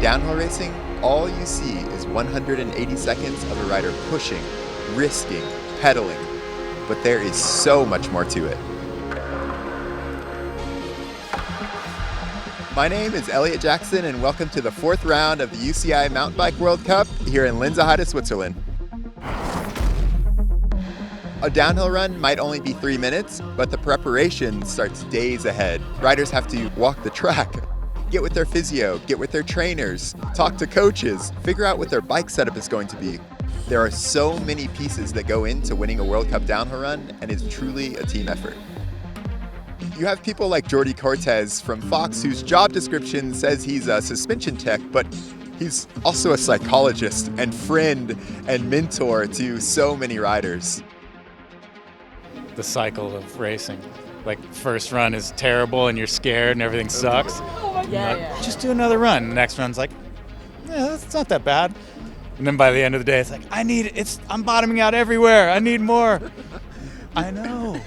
downhill racing, all you see is 180 seconds of a rider pushing, risking, pedaling. But there is so much more to it. My name is Eliot Jackson, and welcome to the fourth round of the UCI Mountain Bike World Cup here in Lenzerheide, Switzerland. A downhill run might only be 3 minutes, but the preparation starts days ahead. Riders have to walk the track, get with their physio, get with their trainers, talk to coaches, figure out what their bike setup is going to be. There are so many pieces that go into winning a World Cup downhill run, and it's truly a team effort. You have people like Jordi Cortez from Fox, whose job description says he's a suspension tech, but he's also a psychologist and friend and mentor to so many riders. The cycle of racing. Like, first run is terrible and you're scared and everything sucks. Just do another run. The next run's like, it's not that bad. And then by the end of the day, it's like, I'm bottoming out everywhere. I need more. I know.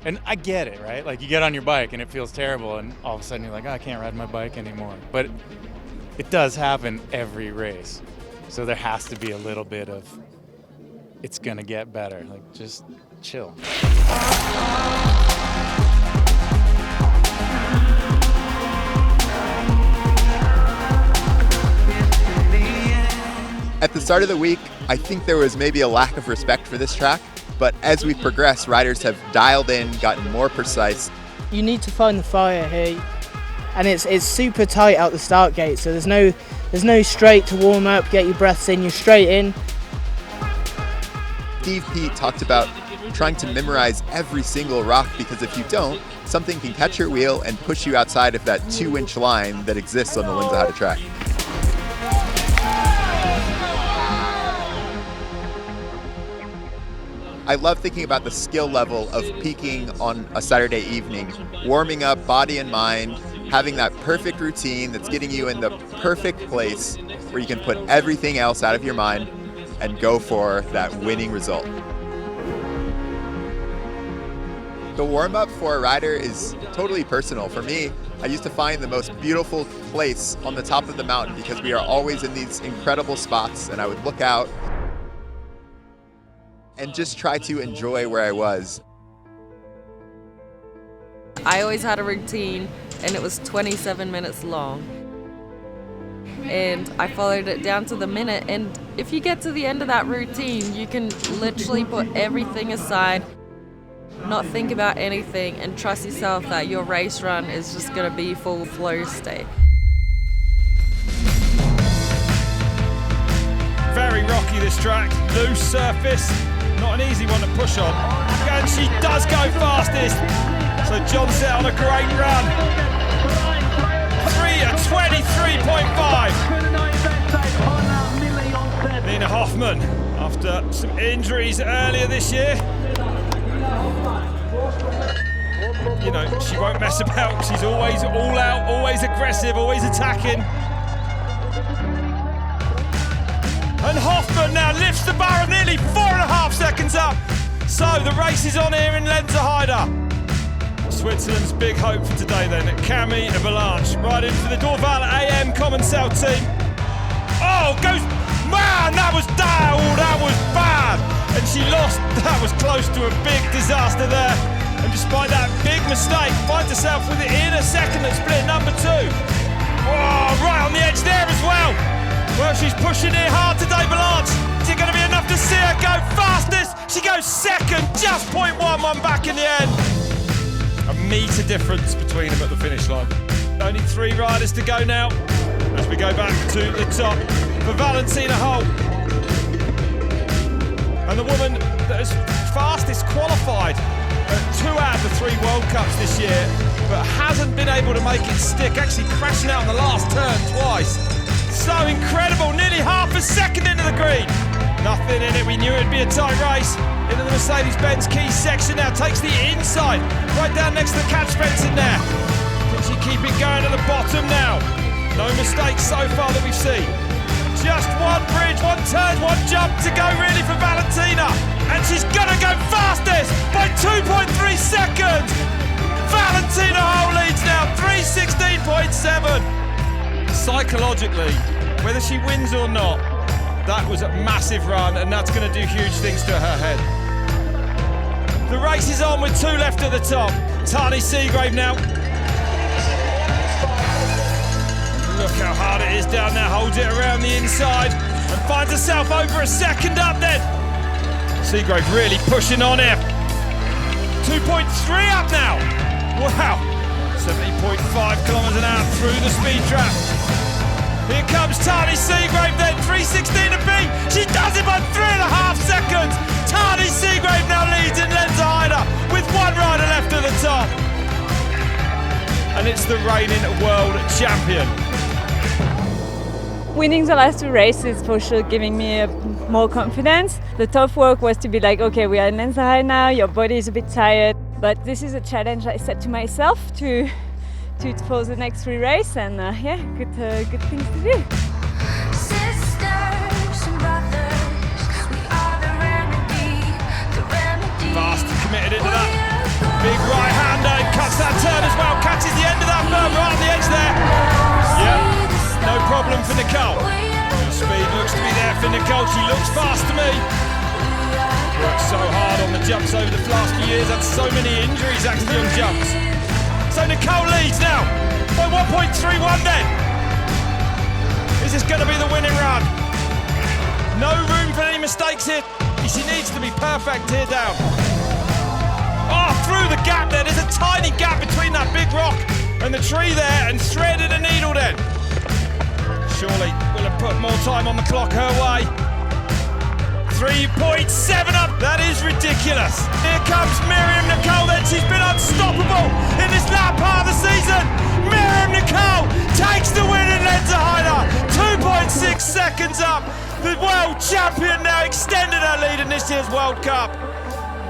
And I get it, right? Like, you get on your bike and it feels terrible, and all of a sudden you're like, I can't ride my bike anymore. But it does happen every race. So there has to be a little bit of, it's gonna get better. Like, just chill. At the start of the week, I think there was maybe a lack of respect for this track. But as we progress, riders have dialed in, gotten more precise. You need to find the fire here, and it's super tight out the start gate, so there's no straight to warm up, get your breaths in, you're straight in. Steve Pete talked about trying to memorize every single rock, because if you don't, something can catch your wheel and push you outside of that 2-inch line that exists on the Lenzerheide track. I love thinking about the skill level of peaking on a Saturday evening, warming up body and mind, having that perfect routine that's getting you in the perfect place where you can put everything else out of your mind and go for that winning result. The warm-up for a rider is totally personal. For me, I used to find the most beautiful place on the top of the mountain because we are always in these incredible spots, and I would look out and just try to enjoy where I was. I always had a routine, and it was 27 minutes long. And I followed it down to the minute, and if you get to the end of that routine, you can literally put everything aside, not think about anything, and trust yourself that your race run is just gonna be full flow state. Very rocky, this track, loose surface. Not an easy one to push on. And she does go fastest. So John set on a great run. 3:23.5. Nina Hoffman, after some injuries earlier this year. You know, she won't mess about. She's always all out, always aggressive, always attacking. And Hoffman now lifts the bar nearly 4.5 seconds up. So the race is on here in Lenzerheide. Switzerland's big hope for today then, Cami Avalanche, right in for the Dorval AM Common Cell team. Oh, goes, man, that was bad. And she lost, that was close to a big disaster there. And despite that big mistake, finds herself within a second at split number 2. Oh, right on the edge there as well. Well, she's pushing it hard today, Avalanche. Is it going to be enough to see her go fastest? She goes second, just 0.11 back in the end. A metre difference between them at the finish line. Only 3 riders to go now as we go back to the top for Valentina Holt. And the woman that has fastest qualified at 2 out of the 3 World Cups this year, but hasn't been able to make it stick, actually crashing out in the last turn twice. So incredible, nearly half a second into the green. Nothing in it, we knew it'd be a tight race. Into the Mercedes-Benz key section now, takes the inside, right down next to the catch fence in there. Can she keep it going at the bottom now? No mistakes so far that we've seen. Just one bridge, one turn, one jump to go really for Valentina. And she's gonna go fastest by 2.3 seconds. Valentina Holt leads now, 3:16.7. psychologically, whether she wins or not, that was a massive run, and that's going to do huge things to her head. The race is on with 2 left at the top. Tahnée Seagrave now. Look how hard it is down there, holds it around the inside and finds herself over a second up then. Seagrave really pushing on here. 2.3 up now. Wow. 70.5 kilometres an hour through the speed trap. Here comes Tahnée Seagrave then, 3:16 to beat. She does it by 3.5 seconds. Tahnée Seagrave now leads in Lenzerheide with 1 rider left at the top. And it's the reigning world champion. Winning the last 2 races for sure giving me more confidence. The tough work was to be like, okay, we are in Lenzerheide now, your body is a bit tired, but this is a challenge I set to myself to for the next 3 races, and yeah, good things to do. Fast, committed into that big right hander, cuts that turn as well, catches the end of that berm right on the edge there. Yeah, no problem for Nicole. The speed looks to be there for Nicole, she looks fast to me. Worked so hard on the jumps over the last few years, had so many injuries actually on jumps. So Nicole leads now by 1.31 then. Is this going to be the winning run? No room for any mistakes here. She needs to be perfect here down. Oh, through the gap there. There's a tiny gap between that big rock and the tree there, and threaded a needle then. Surely will have put more time on the clock her way. 3.7 up, that is ridiculous. Here comes Myriam Nicole then, she's been unstoppable in this last part of the season. Myriam Nicole takes the win in Lenzerheide, 2.6 seconds up. The world champion now extended her lead in this year's World Cup.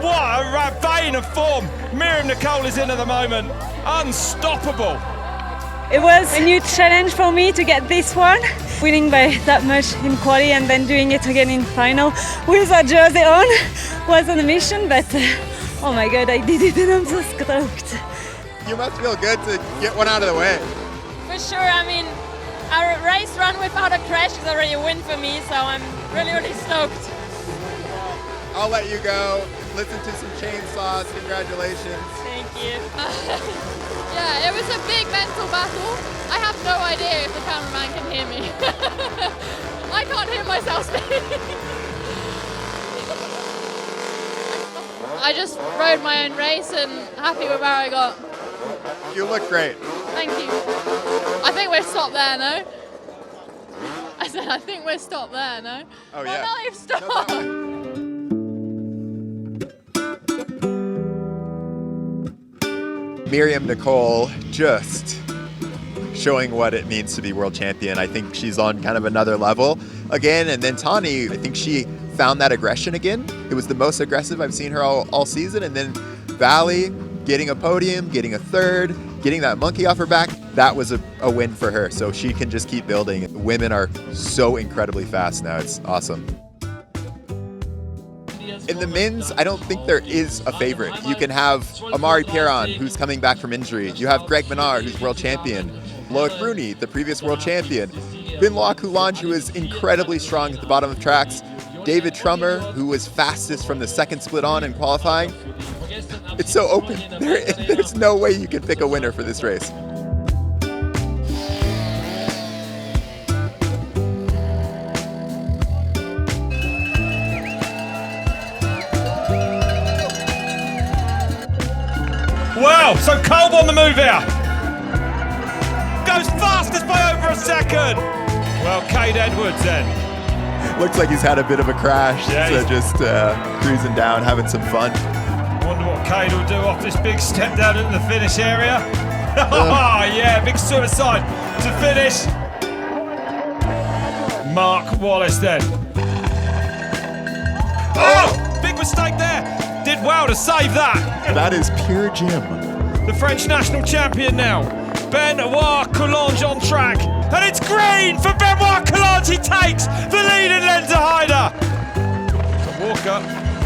What a vein of form Myriam Nicole is in at the moment, unstoppable. It was a new challenge for me to get this one, winning by that much in quali and then doing it again in final with a jersey on was on a mission, but oh my god, I did it and I'm so stoked. You must feel good to get one out of the way. For sure, I mean, our race run without a crash is already a win for me, so I'm really stoked. I'll let you go. Listen to some chainsaws. Congratulations. Thank you. Yeah, it was a big mental battle. I have no idea if the cameraman can hear me. I can't hear myself speak. I just rode my own race and happy with where I got. You look great. Thank you. I think we're stopped there, no? I said, I think we're stopped there, no? Oh, yeah. No, you've stopped. No, Myriam Nicole just showing what it means to be world champion. I think she's on kind of another level again. And then Tahnée, I think she found that aggression again. It was the most aggressive I've seen her all season. And then Valley getting a podium, getting a third, getting that monkey off her back. That was a win for her. So she can just keep building. Women are so incredibly fast now. It's awesome. In the men's, I don't think there is a favorite. You can have Amaury Pierron, who's coming back from injury. You have Greg Menard, who's world champion. Eliot Bruni, the previous world champion. Benoit Coulange, who is incredibly strong at the bottom of tracks. David Trummer, who was fastest from the second split on in qualifying. It's so open. There's no way you can pick a winner for this race. Wow, so Kolb on the move here. Goes fastest by over a second. Well, Cade Edwards then. Looks like he's had a bit of a crash, Yeah, so just cruising down, having some fun. Wonder what Cade will do off this big step down into the finish area. Oh, yeah, big suicide to finish. Mark Wallace then. Oh, big mistake there. Did well to save that. That is pure Jim. The French national champion now, Benoit Coulange on track. And it's green for Benoit Coulange. He takes the lead in Lenzerheide. Walker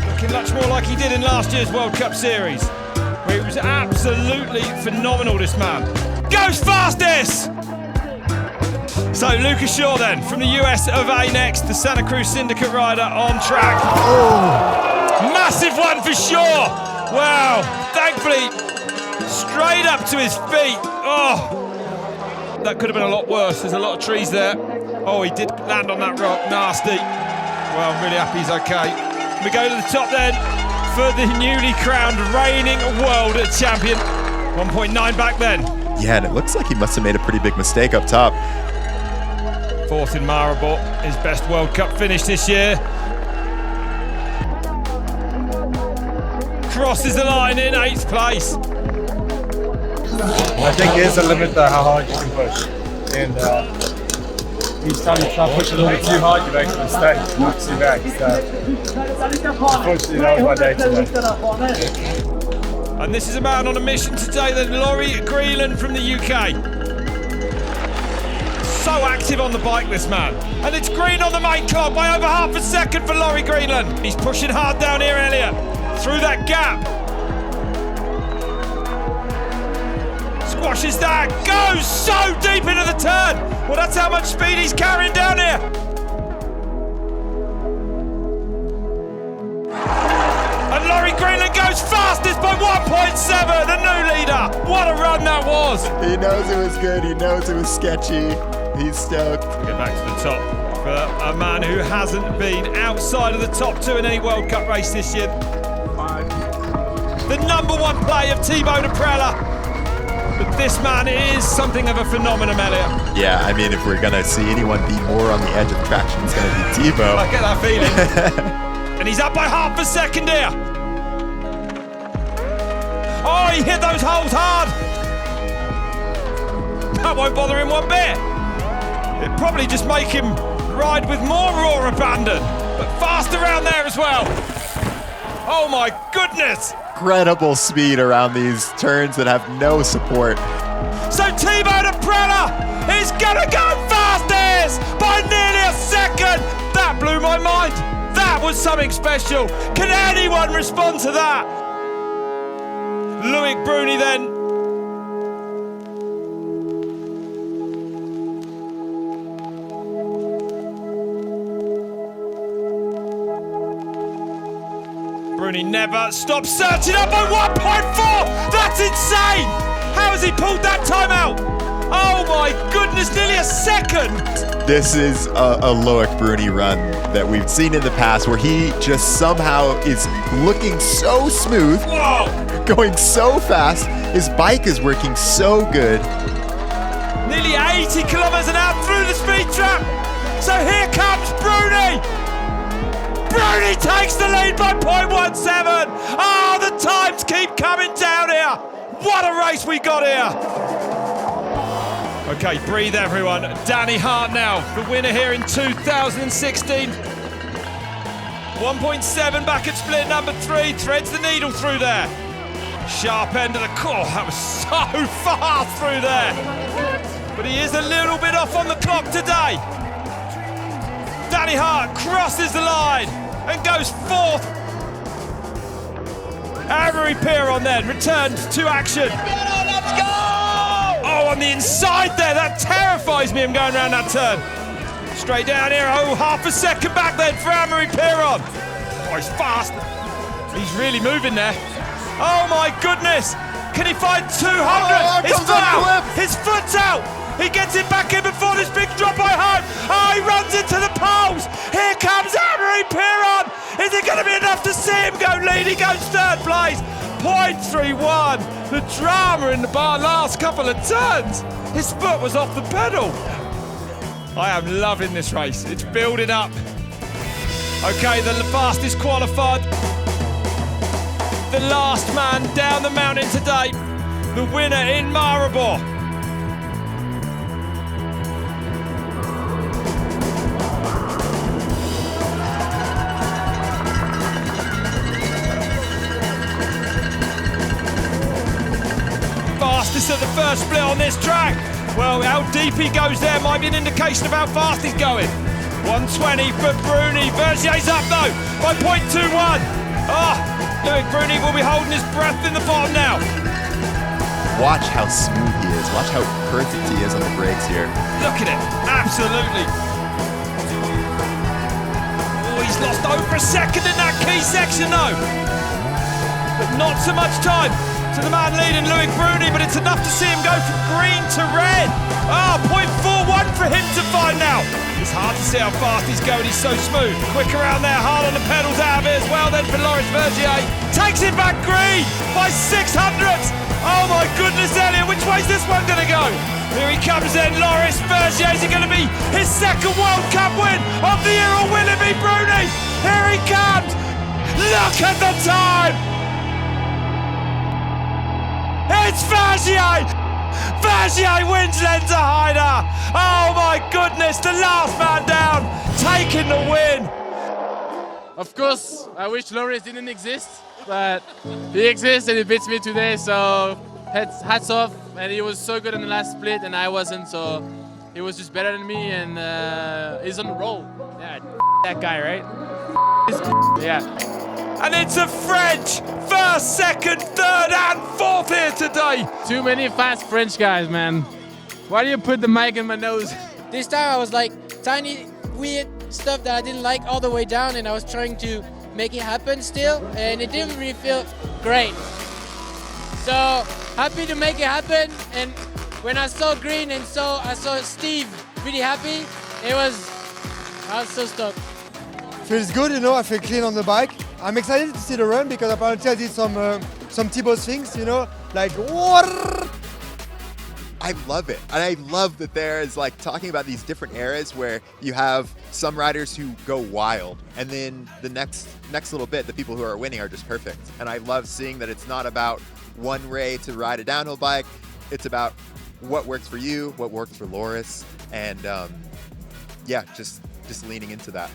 looking much more like he did in last year's World Cup Series, where he was absolutely phenomenal, this man. Goes fastest. So Lucas Shaw then, from the US of A next, the Santa Cruz Syndicate rider on track. Oh! Massive one for Shaw! Wow, thankfully, straight up to his feet. Oh, that could have been a lot worse. There's a lot of trees there. Oh, he did land on that rock, nasty. Well, I'm really happy he's okay. We go to the top then for the newly crowned reigning world champion. 1.9 back then. Yeah, and it looks like he must have made a pretty big mistake up top. Fourth in Maribor, his best World Cup finish this year. Crosses the line in 8th place. I think there's a limit to how hard you can push. And each time you try to push a little bit too hard, you make a mistake, knocks you back. So, unfortunately, that was my day today. And this is a man on a mission today, then Laurie Greenland from the UK. So active on the bike, this man. And it's green on the main clock by over half a second for Laurie Greenland. He's pushing hard down here, Eliot, through that gap. Squashes that, goes so deep into the turn. Well, that's how much speed he's carrying down here. And Laurie Greenland goes fastest by 1.7, the new leader. What a run that was. He knows it was good, he knows it was sketchy. He's stoked. Get back to the top for a man who hasn't been outside of the top 2 in any World Cup race this year. The #1 play of Thibaut Daprela. But this man is something of a phenomenon, Eliot. Yeah, I mean, if we're going to see anyone be more on the edge of the traction, it's going to be Thibaut. I get that feeling. And he's up by half a second here. Oh, he hit those holes hard. That won't bother him one bit. It'd probably just make him ride with more raw abandon, but fast around there as well. Oh my goodness. Incredible speed around these turns that have no support. So Thibaut Daprela is gonna go fastest by nearly a second. That blew my mind. That was something special. Can anyone respond to that? Eliot Bruni then. Bruni never stops searching up by 1.4. That's insane. How has he pulled that time out? Oh my goodness, nearly a second. This is a Eliot Bruni run that we've seen in the past where he just somehow is looking so smooth, Whoa. Going so fast. His bike is working so good. Nearly 80 kilometers an hour through the speed trap. So here comes Bruni. Bruni takes the lead by 0.17. Oh, the times keep coming down here. What a race we got here. Okay, breathe everyone. Danny Hart now, the winner here in 2016. 1.7 back at split number 3, threads the needle through there. Sharp end of the core, that was so fast through there. But he is a little bit off on the clock today. Danny Hart crosses the line and goes 4th. Amaury Pierron then returned to action. Let's go! Oh, on the inside there, that terrifies me, him going around that turn. Straight down here, oh, half a second back then for Amaury Pierron. Oh, he's fast. He's really moving there. Oh my goodness! Can he find 200? His foot out! His foot's out! He gets it back in before this big drop by Hart. Oh, he runs into the poles. Here comes Amaury Pierron. Is it going to be enough to see him go lead? He goes 3rd place. 0.31. The drama in the last couple of turns. His foot was off the pedal. I am loving this race. It's building up. Okay, the fastest qualified. The last man down the mountain today. The winner in Maribor. Fastest at the first split on this track. Well, how deep he goes there might be an indication of how fast he's going. 120 for Bruni. Vergier's up though by 0.21. Eliot Bruni will be holding his breath in the bottom now. Watch how smooth he is. is. Watch how perfect he is on the brakes here. Look at it, absolutely. Oh, he's lost over a second in that key section though. But not so much time to the man leading, Louis Bruni, but it's enough to see him go from green to red. Ah, 0.41 for him to find now. It's hard to see how fast he's going, he's so smooth. Quick around there, hard on the pedals out of it as well then for Vergier. Takes it back green by 600ths. Oh my goodness, Eliot, which way's this one gonna go? Here he comes then, Vergier. Is it gonna be his second World Cup win of the year, or will it be Bruni? Here he comes. Look at the time. It's Vergier! Vergier wins Lenzerheide! Oh my goodness, the last man down, taking the win! Of course, I wish Loris didn't exist, but he exists and he beats me today, so hats off. And he was so good in the last split and I wasn't, so he was just better than me and he's on the roll. Yeah, that guy, right? Yeah. And it's a French first, second, third and fourth here today. Too many fast French guys, man. Why do you put the mic in my nose? This time I was like tiny, weird stuff that I didn't like all the way down, and I was trying to make it happen still, and it didn't really feel great. So happy to make it happen, and when I saw green and I saw Steve really happy, I was so stoked. Feels good, you know, I feel clean on the bike. I'm excited to see the run because apparently I did some Thibaut things, you know, like what? I love it. And I love that there is like talking about these different eras where you have some riders who go wild and then the next little bit, the people who are winning are just perfect. And I love seeing that it's not about one way to ride a downhill bike. It's about what works for you, what works for Loris, and yeah, just leaning into that.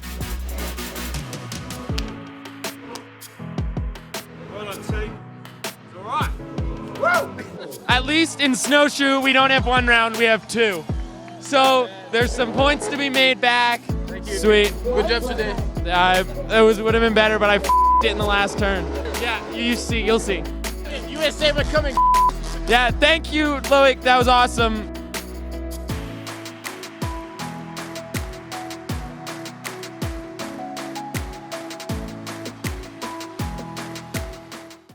At least in snowshoe, we don't have one round, we have two. So there's some points to be made back. Thank you. Sweet. Good job today. Would have been better, but I f***ed it in the last turn. Yeah, you'll see. USA, we're coming. Yeah, thank you, Loic. That was awesome.